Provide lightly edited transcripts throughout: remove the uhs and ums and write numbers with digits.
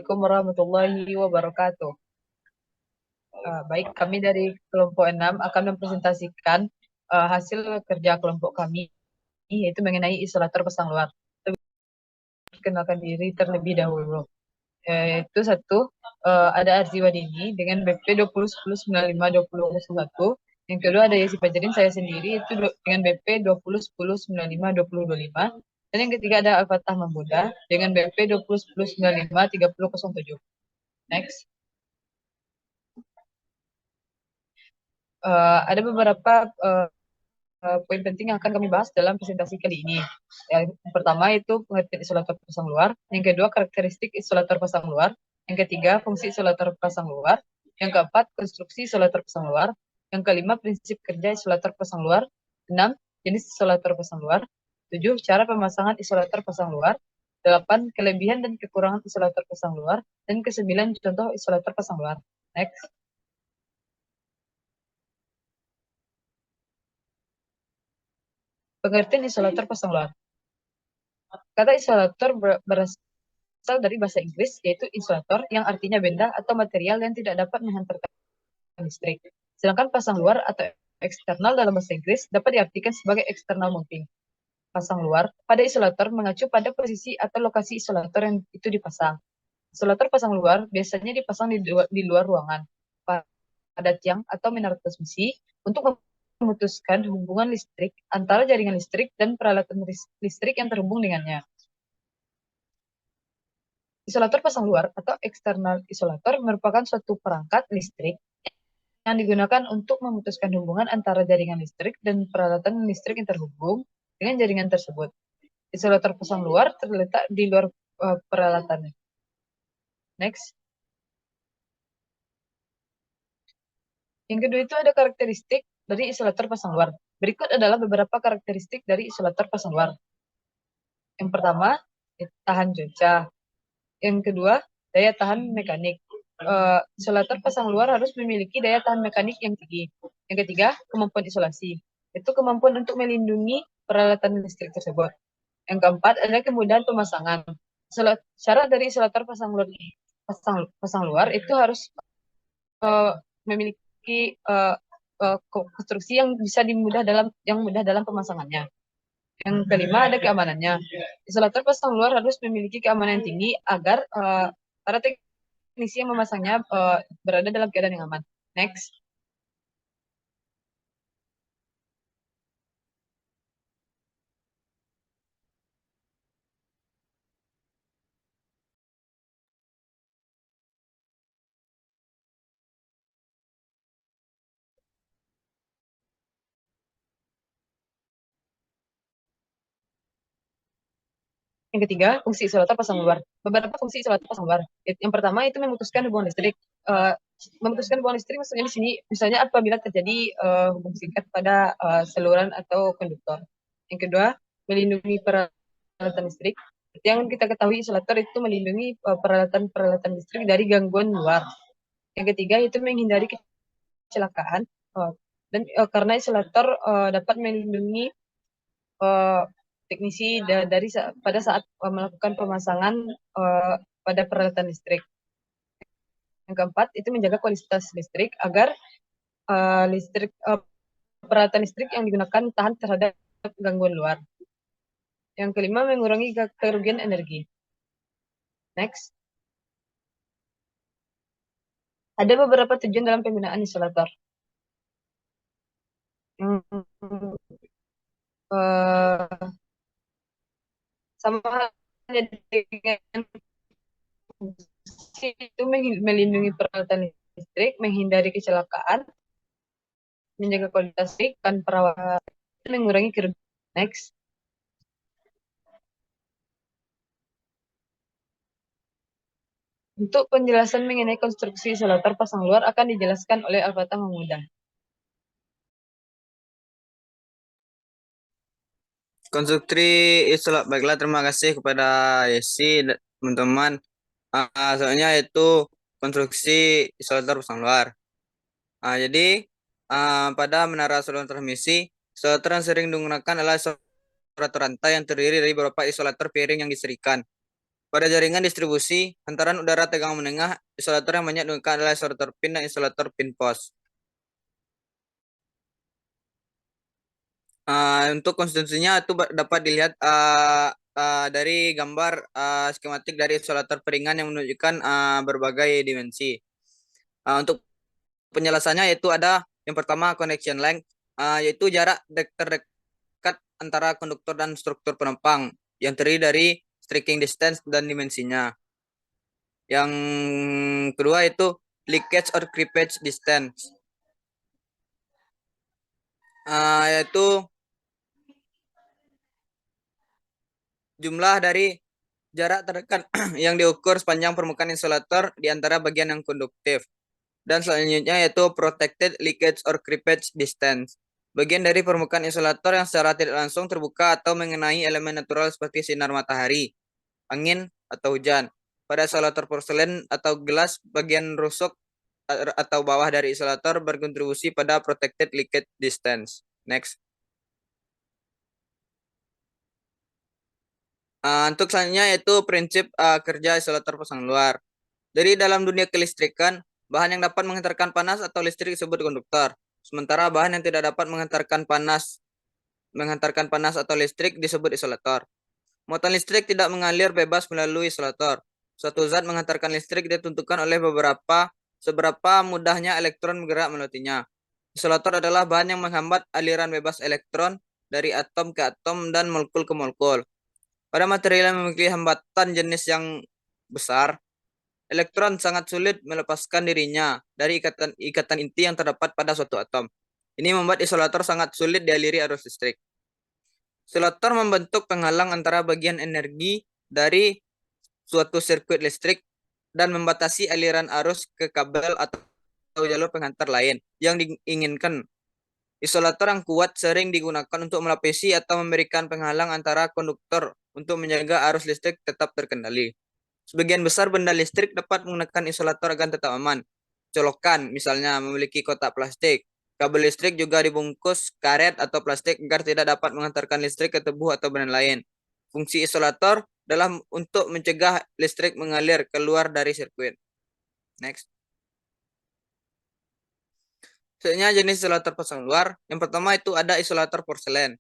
Assalamualaikum warahmatullahi wabarakatuh. Baik, kami dari kelompok 6 akan mempresentasikan hasil kerja kelompok kami, yaitu mengenai isolator pasang luar. Perkenalkan diri terlebih dahulu. Itu satu, ada Arzi Wadini dengan BP 2010952001. Yang kedua ada Yesi Fajarin, saya sendiri itu dengan BP 2010952025. Dan yang ketiga ada Al-Fatah Mahmuda dengan BP 2010953007. Next. Ada beberapa poin penting yang akan kami bahas dalam presentasi kali ini. Yang pertama itu pengertian isolator pasang luar, yang kedua karakteristik isolator pasang luar, yang ketiga fungsi isolator pasang luar, yang keempat konstruksi isolator pasang luar, yang kelima prinsip kerja isolator pasang luar, 6 jenis isolator pasang luar, 7 cara pemasangan isolator pasang luar, 8 kelebihan dan kekurangan isolator pasang luar, dan ke-9 contoh isolator pasang luar. Next. Pengertian isolator pasang luar. Kata isolator berasal dari bahasa Inggris, yaitu insulator, yang artinya benda atau material yang tidak dapat menghantarkan listrik. Sedangkan pasang luar atau eksternal dalam bahasa Inggris dapat diartikan sebagai external mounting. Pasang luar pada isolator mengacu pada posisi atau lokasi isolator yang itu dipasang. Isolator pasang luar biasanya dipasang di luar ruangan, pada tiang atau menara transmisi, untuk memutuskan hubungan listrik antara jaringan listrik dan peralatan listrik yang terhubung dengannya. Isolator pasang luar atau eksternal isolator merupakan suatu perangkat listrik yang digunakan untuk memutuskan hubungan antara jaringan listrik dan peralatan listrik yang terhubung dengan jaringan tersebut. Isolator pasang luar terletak di luar peralatannya. Next. Yang kedua itu ada karakteristik dari isolator pasang luar. Berikut adalah beberapa karakteristik dari isolator pasang luar. Yang pertama, tahan cuaca. Yang kedua, daya tahan mekanik. Isolator pasang luar harus memiliki daya tahan mekanik yang tinggi. Yang ketiga, kemampuan isolasi. Itu kemampuan untuk melindungi peralatan listrik tersebut. Yang keempat, ada kemudahan pemasangan. Syarat dari isolator pasang luar itu harus memiliki konstruksi yang bisa mudah dalam pemasangannya. Yang kelima ada keamanannya. Isolator pasang luar harus memiliki keamanan yang tinggi agar para teknisi yang memasangnya berada dalam keadaan yang aman. Next. Yang ketiga, fungsi isolator pasang luar. Beberapa fungsi isolator pasang luar. Yang pertama itu memutuskan hubungan listrik. Memutuskan hubungan listrik maksudnya di sini, misalnya apabila terjadi hubungan singkat pada saluran atau konduktor. Yang kedua, melindungi peralatan listrik. Yang kita ketahui isolator itu melindungi peralatan listrik dari gangguan luar. Yang ketiga itu menghindari kecelakaan. Dan karena isolator dapat melindungi teknisi pada saat melakukan pemasangan pada peralatan listrik. Yang keempat itu menjaga kualitas listrik agar peralatan listrik yang digunakan tahan terhadap gangguan luar. Yang kelima mengurangi kerugian energi. Next. Ada beberapa tujuan dalam penggunaan isolator. Sama halnya dengan itu melindungi peralatan listrik, menghindari kecelakaan, menjaga kualitas listrik dan perawatan, mengurangi kerugian. Next. Untuk penjelasan mengenai konstruksi isolator pasang luar akan dijelaskan oleh Al-Fatah Mahmuda. Konstruksi isolator, baiklah, terima kasih kepada Yesi, teman-teman. Soalnya itu konstruksi isolator pasang luar. Jadi pada menara saluran transmisi, isolator yang sering digunakan adalah isolator rantai yang terdiri dari beberapa isolator piring yang diserikan. Pada jaringan distribusi, hantaran udara tegang menengah, isolator yang banyak digunakan adalah isolator pin dan isolator pin post. Untuk konstruksinya itu dapat dilihat dari gambar skematik dari isolator peringan yang menunjukkan berbagai dimensi. Untuk penjelasannya yaitu ada yang pertama connection length, yaitu jarak terdekat antara konduktor dan struktur penumpang yang terdiri dari stringing distance dan dimensinya. Yang kedua itu leakage or creepage distance, yaitu jumlah dari jarak terdekat yang diukur sepanjang permukaan insulator di antara bagian yang konduktif. Dan selanjutnya yaitu protected leakage or creepage distance, bagian dari permukaan insulator yang secara tidak langsung terbuka atau mengenai elemen natural seperti sinar matahari, angin, atau hujan. Pada isolator porselen atau gelas, bagian rusuk atau bawah dari isolator berkontribusi pada protected leakage distance. Next. Untuk selanjutnya yaitu prinsip kerja isolator pasang luar. Dari dalam dunia kelistrikan, bahan yang dapat menghantarkan panas atau listrik disebut konduktor. Sementara bahan yang tidak dapat menghantarkan panas atau listrik disebut isolator. Muatan listrik tidak mengalir bebas melalui isolator. Suatu zat menghantarkan listrik ditentukan oleh seberapa mudahnya elektron bergerak melewatinya. Isolator adalah bahan yang menghambat aliran bebas elektron dari atom ke atom dan molekul ke molekul. Pada material yang memiliki hambatan jenis yang besar, elektron sangat sulit melepaskan dirinya dari ikatan inti yang terdapat pada suatu atom. Ini membuat isolator sangat sulit dialiri arus listrik. Isolator membentuk penghalang antara bagian energi dari suatu sirkuit listrik dan membatasi aliran arus ke kabel atau jalur penghantar lain yang diinginkan. Isolator yang kuat sering digunakan untuk melapisi atau memberikan penghalang antara konduktor untuk menjaga arus listrik tetap terkendali. Sebagian besar benda listrik dapat menggunakan isolator agar tetap aman. Colokan, misalnya, memiliki kotak plastik. Kabel listrik juga dibungkus karet atau plastik agar tidak dapat mengantarkan listrik ke tubuh atau benda lain. Fungsi isolator adalah untuk mencegah listrik mengalir keluar dari sirkuit. Next. Selanjutnya jenis isolator pasang luar. Yang pertama itu ada isolator porselen.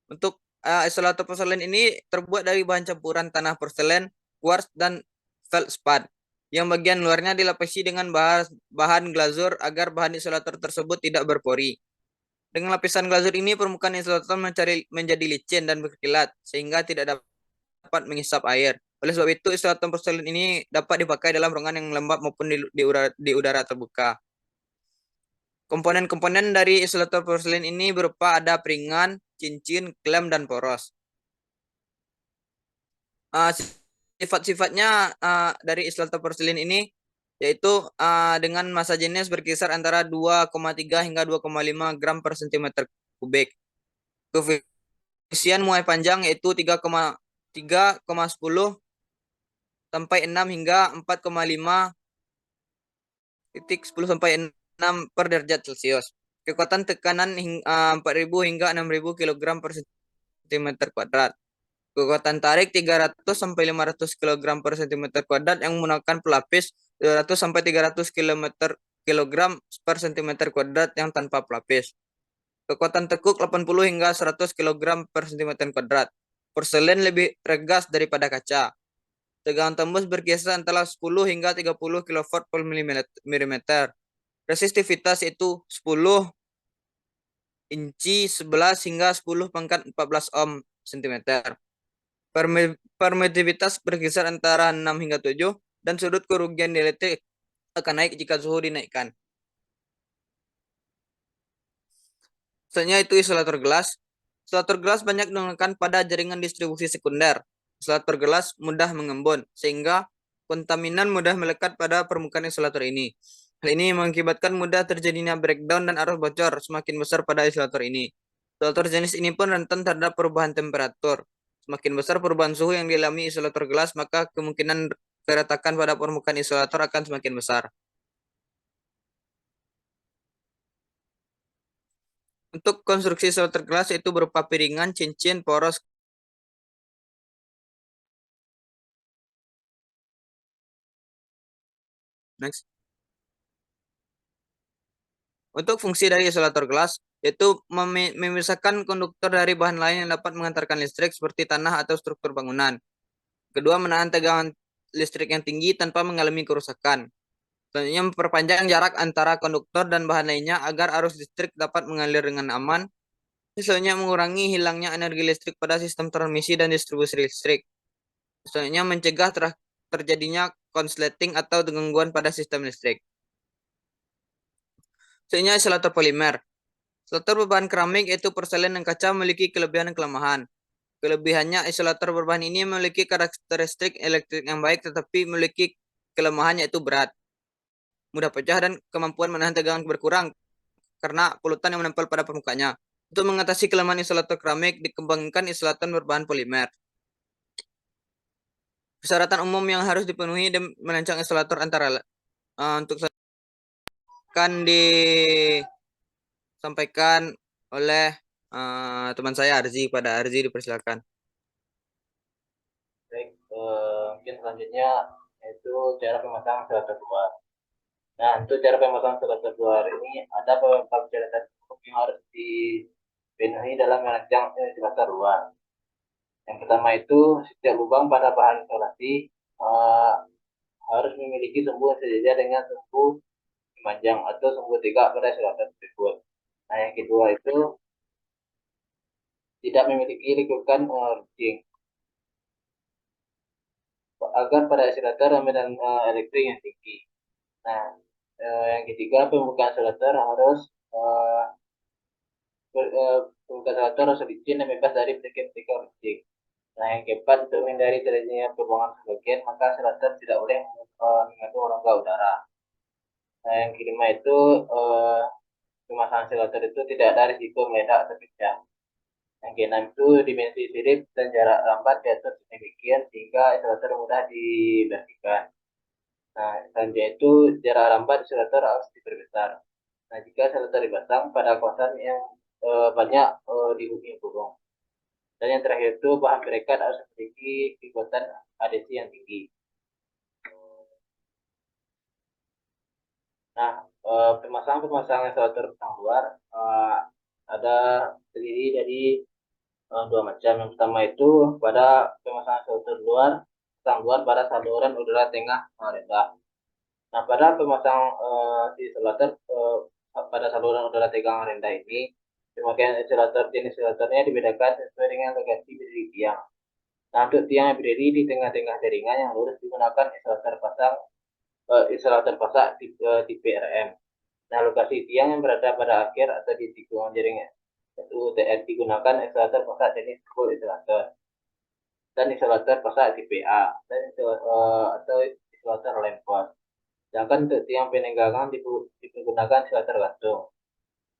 Untuk isolator porselen ini terbuat dari bahan campuran tanah porselen, quartz, dan feldspat. Yang bagian luarnya dilapisi dengan bahan glazur agar bahan isolator tersebut tidak berpori. Dengan lapisan glazur ini, permukaan isolator menjadi licin dan berkilat, sehingga tidak dapat mengisap air. Oleh sebab itu, isolator porselen ini dapat dipakai dalam ruangan yang lembab maupun di udara terbuka. Komponen-komponen dari isolator porselen ini berupa ada peringan, cincin, klem, dan poros. Sifat-sifatnya dari isolator porselen ini yaitu dengan massa jenis berkisar antara 2,3 hingga 2,5 gram per cm kubik. Koefisien muai panjang yaitu 3,10 sampai 6 hingga 4,5 titik 10 sampai 6 per derajat Celcius. Kekuatan tekanan 4.000 hingga 6.000 kg per cm kuadrat. Kekuatan tarik 300 sampai 500 kg per cm kuadrat yang menggunakan pelapis 200 sampai 300 kg per cm kuadrat yang tanpa pelapis. Kekuatan tekuk 80 hingga 100 kg per cm kuadrat. Porselen lebih regas daripada kaca. Tegangan tembus berkisar antara 10 hingga 30 kV per mm. Resistivitas itu 10 inci 11 hingga 10 pangkat 14 ohm cm. Permitivitas berkisar antara 6 hingga 7 dan sudut kerugian dielektrik akan naik jika suhu dinaikkan. Selanjutnya itu isolator gelas. Isolator gelas banyak digunakan pada jaringan distribusi sekunder. Isolator gelas mudah mengembun, sehingga kontaminan mudah melekat pada permukaan isolator ini. Hal ini mengakibatkan mudah terjadinya breakdown dan arus bocor semakin besar pada isolator ini. Isolator jenis ini pun rentan terhadap perubahan temperatur. Semakin besar perubahan suhu yang dialami isolator gelas, maka kemungkinan keretakan pada permukaan isolator akan semakin besar. Untuk konstruksi isolator gelas itu berupa piringan, cincin, poros, Next. Untuk fungsi dari isolator gelas, yaitu memisahkan konduktor dari bahan lain yang dapat mengantarkan listrik seperti tanah atau struktur bangunan. Kedua, menahan tegangan listrik yang tinggi tanpa mengalami kerusakan. Selanjutnya, memperpanjang jarak antara konduktor dan bahan lainnya agar arus listrik dapat mengalir dengan aman. Selanjutnya, mengurangi hilangnya energi listrik pada sistem transmisi dan distribusi listrik. Selanjutnya, mencegah terjadinya konsleting atau gangguan pada sistem listrik. Selanjutnya, isolator polimer. Isolator berbahan keramik yaitu porselen dan kaca memiliki kelebihan dan kelemahan. Kelebihannya, isolator berbahan ini memiliki karakteristik elektrik yang baik tetapi memiliki kelemahan yaitu berat, mudah pecah, dan kemampuan menahan tegangan berkurang karena polutan yang menempel pada permukaannya. Untuk mengatasi kelemahan isolator keramik, dikembangkan isolator berbahan polimer. Persyaratan umum yang harus dipenuhi dan merancang isolator antara untuk akan disampaikan oleh teman saya Arzi. Pada Arzi dipersilakan. Baik, mungkin selanjutnya yaitu cara pemasangan isolator luar. Nah, untuk cara pemasangan isolator luar ini ada beberapa persyaratan yang harus dipenuhi dalam merancang isolator luar. Yang pertama itu setiap lubang pada bahan isolasi harus memiliki sumbu yang sejajar dengan sumbu panjang atau sumbu tegak pada isolator tersebut. Nah, yang kedua itu tidak memiliki lekukan ring agar pada isolator medan elektrik yang tinggi. Nah, yang ketiga pembukaan isolator harus pembukaan isolator harus licin dan bebas dari partikel-partikel listrik. Nah, yang keempat untuk menghindari terjadinya perbuangan sebagian, maka isolator tidak boleh mengandung rongga udara. Nah, yang kelima itu pemasangan isolator itu tidak ada risiko meledak atau pecah. Yang keenam itu dimensi sirip dan jarak lambat diatur sedemikian sehingga isolator mudah dibersihkan. Nah, selanjutnya itu jarak lambat isolator harus diperbesar. Nah, jika isolator dipasang pada kawasan yang banyak dihuni burung. Dan yang terakhir itu bahan perekat harus memiliki kekuatan adhesi yang tinggi. Nah, pemasangan isolator pasang luar ada terdiri dari dua macam. Yang pertama itu pada pemasangan isolator luar, pasang luar pada saluran udara tengah rendah. Nah, pada pemasang isolator pada saluran udara tegangan rendah ini, pemakaian isolator jenis isolatornya dibedakan sesuai dengan lokasi berdiri tiang. Nah, untuk tiang yang berdiri di tengah-tengah jaringan yang lurus digunakan isolator pasang tipe RM. Nah, lokasi tiang yang berada pada akhir atau di tikungan jaringan itu digunakan isolator pasang jenis full isolator dan isolator pasang tipe A dan atau isolator lamp post. Sedangkan untuk tiang penenggangan digunakan isolator gantung.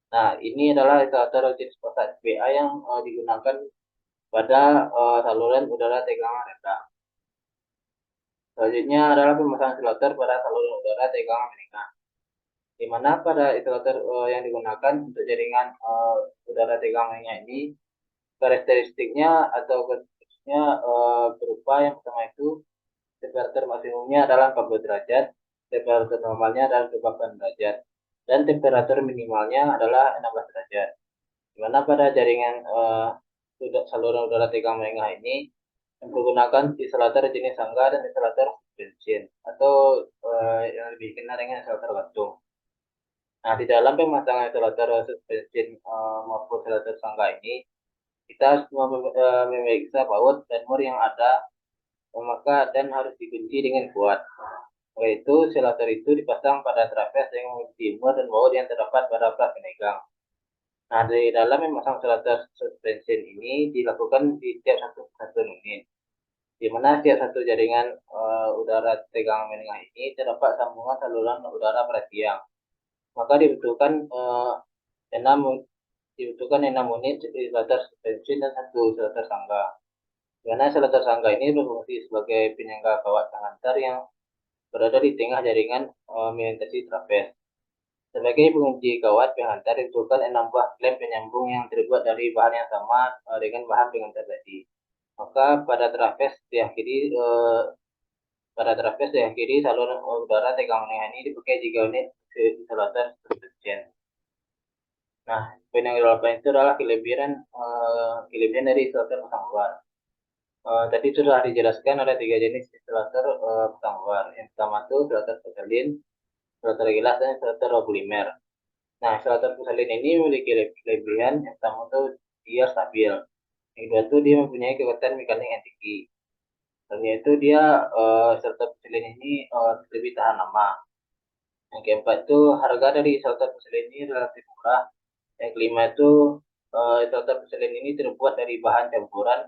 Nah, ini adalah isolator jenis pasang tipe A yang digunakan pada saluran udara tegangan rendah. Selanjutnya adalah pemasangan isolator pada saluran udara tegangan menengah. Di mana pada isolator yang digunakan untuk jaringan udara tegangan menengah ini karakteristiknya atau khususnya berupa yang pertama itu temperatur maksimumnya adalah 40 derajat, temperatur normalnya adalah 28 derajat, dan temperatur minimalnya adalah 16 derajat. Di mana pada jaringan saluran udara tegangan menengah ini yang menggunakan isolator jenis sangga dan isolator suspension atau yang lebih dikenal dengan isolator gantung. Nah, di dalam pemasangan isolator suspension maupun isolator sangga ini, kita harus memeriksa baut dan mur yang ada, maka dan harus dikunci dengan kuat. Yaitu isolator itu dipasang pada trapez yang memiliki mur dan baut yang terdapat pada plat penegang. Nah, di dalam memasang isolator suspension ini dilakukan di setiap satu unit, di mana setiap satu jaringan udara tegangan menengah ini terdapat sambungan saluran udara pada tiang. Maka dibutuhkan 6 unit isolator suspension dan 1 isolator sangga. Karena isolator sangga ini berfungsi sebagai penyangga kawat pengantar yang berada di tengah jaringan melintasi trapez. Sebagai pengunci kawat penghantar dibutuhkan 6 buah klem penyambung yang terbuat dari bahan yang sama dengan bahan penghantar tadi. Maka pada trapez diakhiri Pada trapez yang kiri saluran udara tegangan menengah ini dipakai 3 unit isolator substitution. Nah, poin yang ke-8 itu adalah kelebihan dari isolator pasang luar. Tadi sudah dijelaskan ada 3 jenis isolator pasang luar. Yang pertama itu isolator porselin, isolator gelas, dan isolator polimer. Nah, isolator porselin ini memiliki kelebihan yang pertama itu dia stabil. Yang kedua itu dia mempunyai kekuatan mekanik yang tinggi. Dan yaitu dia isolator porselin ini lebih tahan lama. Yang keempat itu harga dari isolator porselin ini relatif murah. Yang kelima itu isolator porselin ini terbuat dari bahan campuran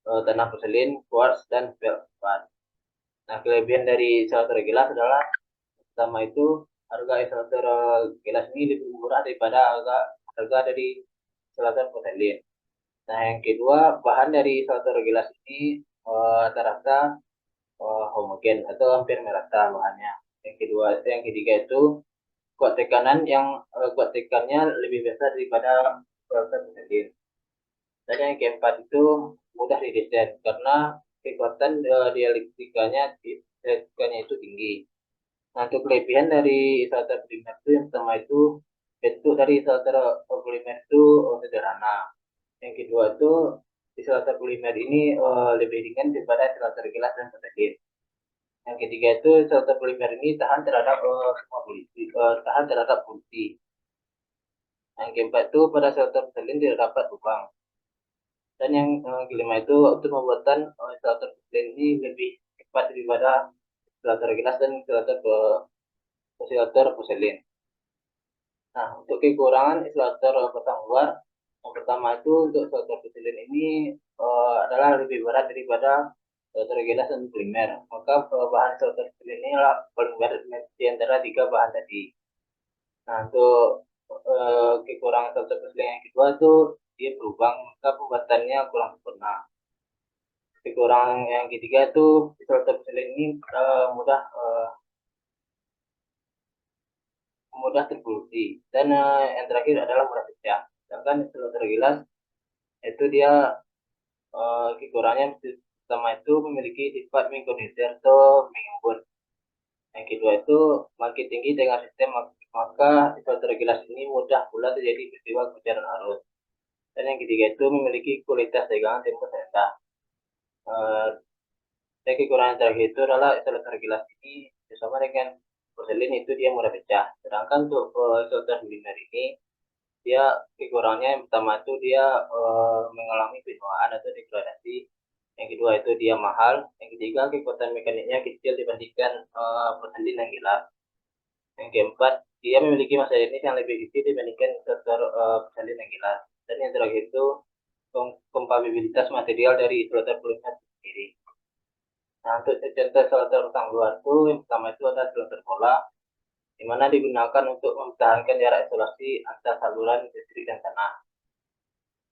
tanah porselin, quartz, dan feldspat. Nah, kelebihan dari isolator gelas adalah pertama itu harga isolator gelas ini lebih murah daripada harga dari isolator porselin. Nah, yang kedua, bahan dari isolator gelas ini rata-rata homogen atau hampir merata bahannya. Yang ketiga itu kuat tekannya lebih besar daripada isolator porselin. Dan yang keempat itu mudah didesain karena kekuatan dialektikanya itu tinggi. Nah, untuk kelebihan dari isolator polimer itu yang pertama itu bentuk dari isolator polimer itu sederhana. Yang kedua itu isolator polimer ini lebih ringan daripada isolator gelas dan porselin. Yang ketiga itu isolator polimer ini tahan terhadap polusi. Yang keempat itu pada isolator porselin tidak dapat lubang. Dan yang kelima itu untuk pembuatan isolator porselin ini lebih cepat daripada isolator gelas dan isolator porselin. Nah, untuk kekurangan isolator pasang luar, yang pertama itu untuk isolator porselin ini adalah lebih berat daripada isolator gelas dan polimer. Maka bahan isolator porselin ini adalah paling berat di antara 3 bahan tadi. Nah, untuk kekurangan isolator porselin yang kedua itu dia berlubang, maka pembuatannya kurang sempurna. Kekurangan yang ketiga itu isolator porselin ini mudah terpolusi, dan yang terakhir adalah mudah pecah. Sedangkan isolator gelas itu dia kekurangannya pertama itu memiliki sifat mengkondensir atau mengembun. Yang kedua itu makin tinggi dengan sistem, maka isolator gelas ini mudah pula terjadi peristiwa kebanjiran arus. Dan yang ketiga itu memiliki kualitas tegangan tembus rendah. Dan kekurangan terakhir itu adalah isolator gelas ini bersama dengan porselin itu dia mudah pecah. Sedangkan untuk isolator polimer ini dia kekurangannya yang pertama itu dia mengalami penuaan atau degradasi. Yang kedua itu dia mahal. Yang ketiga kekuatan mekaniknya kecil dibandingkan porselin yang gelas. Yang keempat dia memiliki masa jenis yang lebih kecil dibandingkan isolator porselin yang gelas. Dan yang terakhir itu kompatibilitas material dari isolator polimer sendiri. Nah, untuk contoh isolator pasang luar itu yang pertama itu ada isolator bola, di mana digunakan untuk mempertahankan jarak isolasi antar saluran listrik dan tanah.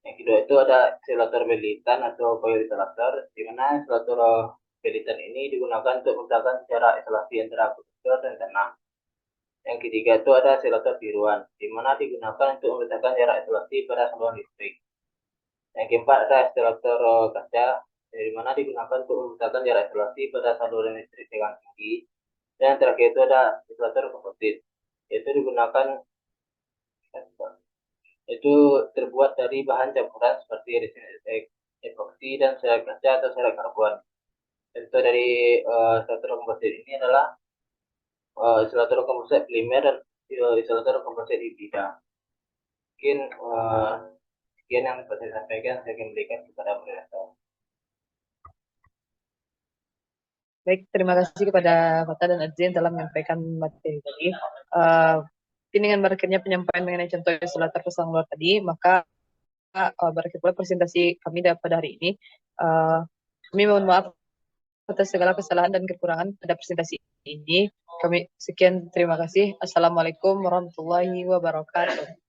Yang kedua itu ada isolator belitan atau coil isolator, di mana isolator belitan ini digunakan untuk mempertahankan jarak isolasi antara komputer dan tanah. Yang ketiga itu ada isolator biruan, di mana digunakan untuk mempertahankan jarak isolasi pada saluran listrik. Yang keempat ada isolator kaca, di mana digunakan untuk mempertahankan jarak isolasi pada saluran listrik dengan tinggi. Dan yang terakhir itu ada isolator komposit, yaitu digunakan itu terbuat dari bahan campuran seperti resin epoksi dan serat kaca atau serat karbon. Contoh dari isolator komposit ini adalah isolator komposit polimer dan isolator komposit hibrida. Mungkin sekian yang dapat saya sampaikan, saya kembalikan kepada moderator. Baik, terima kasih kepada Fata dan Adrian telah menyampaikan materi tadi. Dengan berakhirnya penyampaian mengenai contoh isolator pasang luar tadi, maka berakhir pula presentasi kami pada hari ini. Kami mohon maaf atas segala kesalahan dan kekurangan pada presentasi ini. Kami sekian, terima kasih. Assalamualaikum warahmatullahi wabarakatuh.